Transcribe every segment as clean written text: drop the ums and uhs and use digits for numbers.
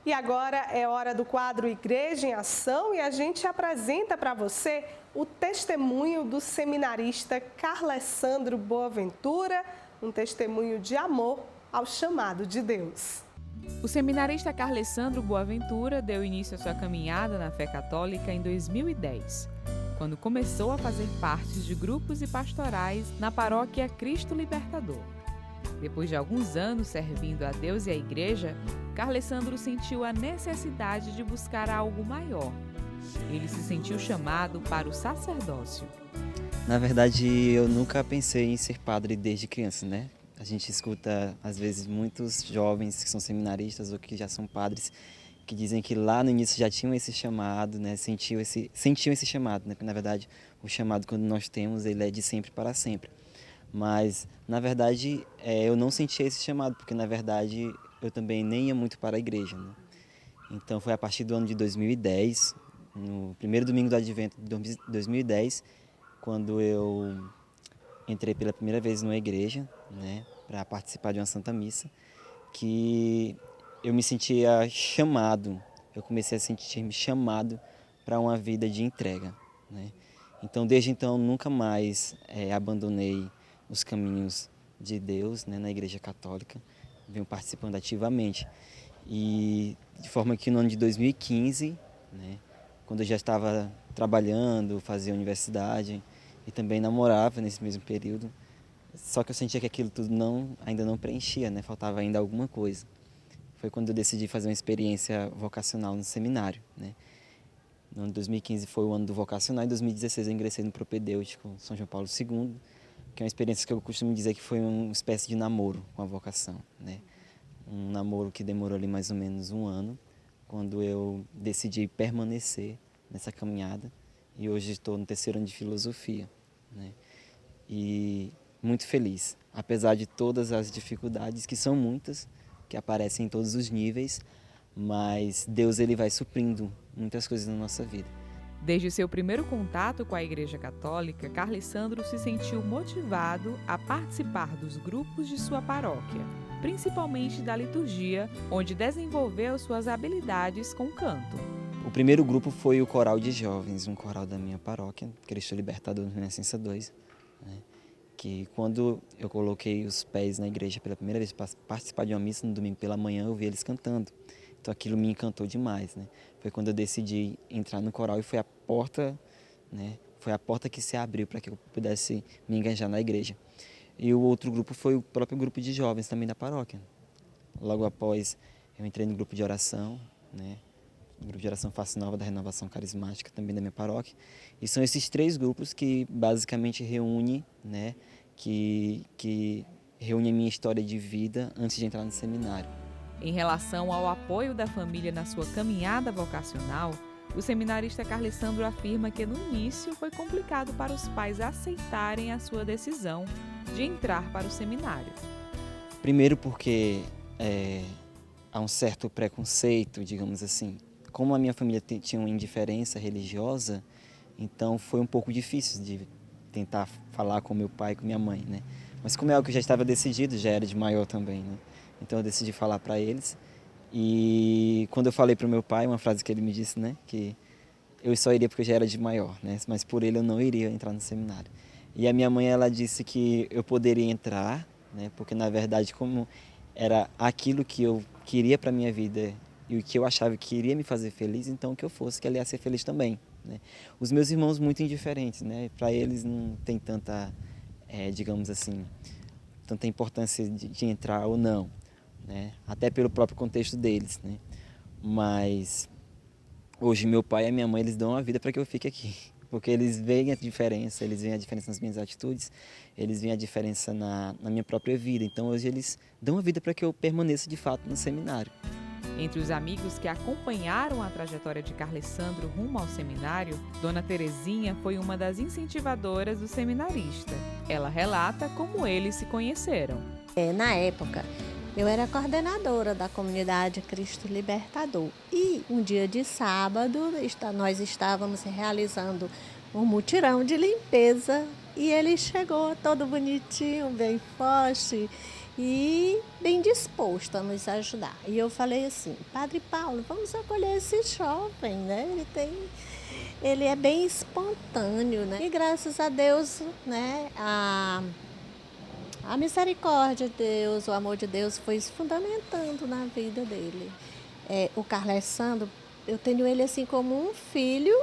E agora é hora do quadro Igreja em Ação e a gente apresenta para você o testemunho do seminarista Carlessandro Boaventura, um testemunho de amor ao chamado de Deus. O seminarista Carlessandro Boaventura deu início à sua caminhada na fé católica em 2010, quando começou a fazer parte de grupos e pastorais na paróquia Cristo Libertador. Depois de alguns anos servindo a Deus e à Igreja, Carlessandro sentiu a necessidade de buscar algo maior. Ele se sentiu chamado para o sacerdócio. Na verdade, eu nunca pensei em ser padre desde criança, né? A gente escuta, às vezes, muitos jovens que são seminaristas ou que já são padres que dizem que lá no início já tinham esse chamado, né? Sentiam esse chamado, né? Porque, na verdade, o chamado, quando nós temos, ele é de sempre para sempre. Mas, na verdade, eu não sentia esse chamado, porque, na verdade, eu também nem ia muito para a igreja, né? Então, foi a partir do ano de 2010, no primeiro domingo do Advento de 2010, quando eu entrei pela primeira vez numa igreja, né, para participar de uma Santa Missa, que eu me sentia chamado, eu comecei a sentir-me chamado para uma vida de entrega, né? Então, desde então, nunca mais abandonei os caminhos de Deus, né, na Igreja Católica, venho participando ativamente. E de forma que no ano de 2015, né, quando eu já estava trabalhando, fazia universidade e também namorava nesse mesmo período, só que eu sentia que aquilo tudo ainda não preenchia, né, faltava ainda alguma coisa. Foi quando eu decidi fazer uma experiência vocacional no seminário, né. No ano de 2015 foi o ano do vocacional, em 2016 eu ingressei no propedêutico São João Paulo II, que é uma experiência que eu costumo dizer que foi uma espécie de namoro com a vocação, né? Um namoro que demorou ali mais ou menos um ano, quando eu decidi permanecer nessa caminhada, e hoje estou no terceiro ano de filosofia, né? E muito feliz, apesar de todas as dificuldades, que são muitas, que aparecem em todos os níveis, mas Deus ele vai suprindo muitas coisas na nossa vida. Desde seu primeiro contato com a Igreja Católica, Carlessandro se sentiu motivado a participar dos grupos de sua paróquia, principalmente da liturgia, onde desenvolveu suas habilidades com canto. O primeiro grupo foi o Coral de Jovens, um coral da minha paróquia, Cristo Libertador, Renascença 2, né? Que quando eu coloquei os pés na igreja pela primeira vez para participar de uma missa no domingo pela manhã, eu vi eles cantando. Então aquilo me encantou demais, né? Foi quando eu decidi entrar no coral e foi a porta, né? Foi a porta que se abriu para que eu pudesse me engajar na igreja. E o outro grupo foi o próprio grupo de jovens também da paróquia. Logo após eu entrei no grupo de oração, né? O grupo de oração Face Nova da Renovação Carismática também da minha paróquia. E são esses três grupos que basicamente reúnem, né? Que reúne a minha história de vida antes de entrar no seminário. Em relação ao apoio da família na sua caminhada vocacional, o seminarista Carlessandro afirma que no início foi complicado para os pais aceitarem a sua decisão de entrar para o seminário. Primeiro porque há um certo preconceito, digamos assim. Como a minha família tinha uma indiferença religiosa, então foi um pouco difícil de tentar falar com meu pai e com minha mãe, né? Mas como é algo que já estava decidido, já era de maior também, né? Então eu decidi falar para eles. E quando eu falei para o meu pai, uma frase que ele me disse, né? Que eu só iria porque eu já era de maior, né? Mas por ele eu não iria entrar no seminário. E a minha mãe, ela disse que eu poderia entrar, né? Porque na verdade, como era aquilo que eu queria para minha vida e o que eu achava que iria me fazer feliz, então que eu fosse, que ela ia ser feliz também, né? Os meus irmãos muito indiferentes, né? Para eles não tem tanta, digamos assim, tanta importância de entrar ou não, né? Até pelo próprio contexto deles, né? Mas hoje meu pai e a minha mãe, eles dão a vida para que eu fique aqui, porque eles veem a diferença, eles veem a diferença nas minhas atitudes, eles veem a diferença na minha própria vida. Então hoje eles dão a vida para que eu permaneça de fato no seminário. Entre os amigos que acompanharam a trajetória de Carlessandro rumo ao seminário, Dona Terezinha foi uma das incentivadoras do seminarista. Ela relata como eles se conheceram. Na época, eu era coordenadora da comunidade Cristo Libertador e um dia de sábado nós estávamos realizando um mutirão de limpeza e ele chegou todo bonitinho, bem forte e bem disposto a nos ajudar. E eu falei assim, Padre Paulo, vamos acolher esse jovem, né? Ele é bem espontâneo, né? E graças a Deus, né, a misericórdia de Deus, o amor de Deus foi se fundamentando na vida dele. O Carlessandro, eu tenho ele assim como um filho,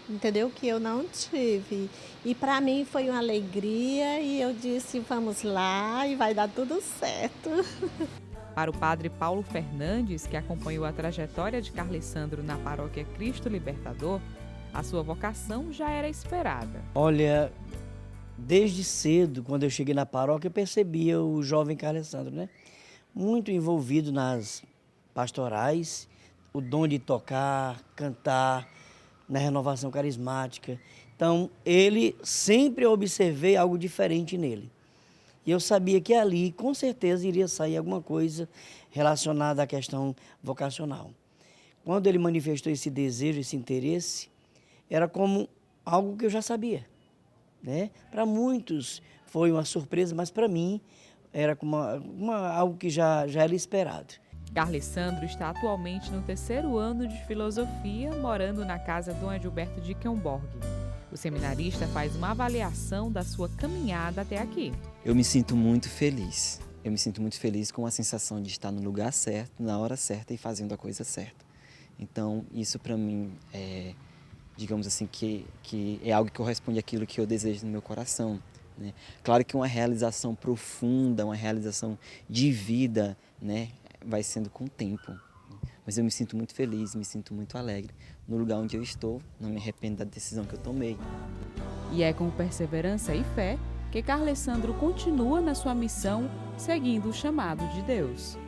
entendeu? Que eu não tive. E para mim foi uma alegria e eu disse, vamos lá e vai dar tudo certo. Para o padre Paulo Fernandes, que acompanhou a trajetória de Carlessandro na paróquia Cristo Libertador, a sua vocação já era esperada. Olha, desde cedo, quando eu cheguei na paróquia, eu percebia o jovem Carlessandro, né? Muito envolvido nas pastorais, o dom de tocar, cantar, na renovação carismática. Então, sempre observei algo diferente nele. E eu sabia que ali, com certeza, iria sair alguma coisa relacionada à questão vocacional. Quando ele manifestou esse desejo, esse interesse, era como algo que eu já sabia, né? Para muitos foi uma surpresa, mas para mim era como algo que já era esperado. Carlessandro está atualmente no 3º ano de filosofia, morando na casa Dom Edilberto de Quemborg. O seminarista faz uma avaliação da sua caminhada até aqui. Eu me sinto muito feliz. Eu me sinto muito feliz com a sensação de estar no lugar certo, na hora certa e fazendo a coisa certa. Então, isso para mim é, digamos assim, que é algo que corresponde àquilo que eu desejo no meu coração, né? Claro que uma realização profunda, uma realização de vida, né, vai sendo com o tempo. Mas eu me sinto muito feliz, me sinto muito alegre no lugar onde eu estou, não me arrependo da decisão que eu tomei. E é com perseverança e fé que Carlessandro continua na sua missão, seguindo o chamado de Deus.